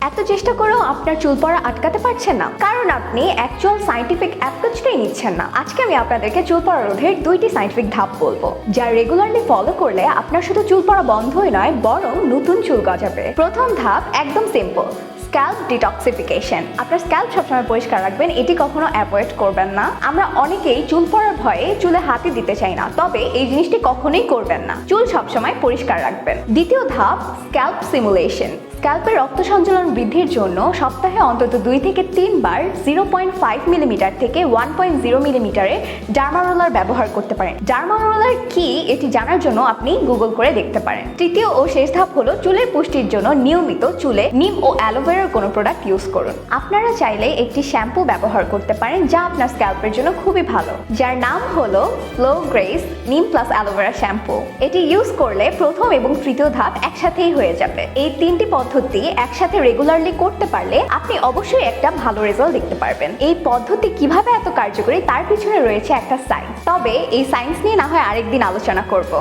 এত চেষ্টা করেও আপনার চুল পড়া আটকাতে পারছেন না, কারণ আপনি অ্যাকচুয়াল সায়েন্টিফিক অ্যাপ্রোচটাই নিচ্ছেন না। আজকে আমি আপনাদেরকে চুল পড়া রোধের 2টি সায়েন্টিফিক ধাপ বলবো, যা রেগুলারলি ফলো করলে আপনার শুধু চুল পড়া বন্ধই নয়, বরং নতুন চুল গজাবে। প্রথম ধাপ একদম সিম্পল, স্ক্যাল্প ডিটক্সিফিকেশন। আপনার স্ক্যাল্প সবসময় পরিষ্কার রাখবেন, এটি কখনো অ্যাভয়েড করবেন না। আমরা অনেকেই চুল পড়ার ভয়ে চুলে হাতই দিতে চাই না, তবে এই জিনিসটি কখনোই করবেন না। চুল সবসময় পরিষ্কার রাখবেন। দ্বিতীয় ধাপ স্ক্যাল্প সিমুলেশন। স্ক্যাল্পের রক্ত সঞ্চালন বৃদ্ধির জন্য সপ্তাহে অন্তত 2 থেকে 3 বার 0.5 মিলিমিটার থেকে 1.0 মিলিমিটারের ডার্মা রোলার ব্যবহার করতে পারেন। ডার্মা রোলার কি এটি জানার জন্য আপনি গুগল করে দেখতে পারেন। তৃতীয় ও শেষ ধাপ হলো চুলের পুষ্টির জন্য নিয়মিত চুলে নিম ও অ্যালোভেরার কোনো প্রোডাক্ট ইউজ করুন। আপনারা চাইলে একটি শ্যাম্পু ব্যবহার করতে পারেন, যা আপনার স্ক্যাল্পের জন্য খুবই ভালো, যার নাম হলো ফ্লো গ্রেস নিম প্লাস অ্যালোভেরা শ্যাম্পু। এটি ইউজ করলে প্রথম এবং তৃতীয় ধাপ একসাথেই হয়ে যাবে। এই 3টি পদ্ধতি একসাথে রেগুলারলি করতে পারলে আপনি অবশ্যই একটা ভালো রেজাল্ট দেখতে পারবেন। এই পদ্ধতি কিভাবে এত কার্যকরী তার পিছনে রয়েছে একটা সায়েন্স, তবে এই সায়েন্স নিয়ে না হয় আরেকদিন আলোচনা করব।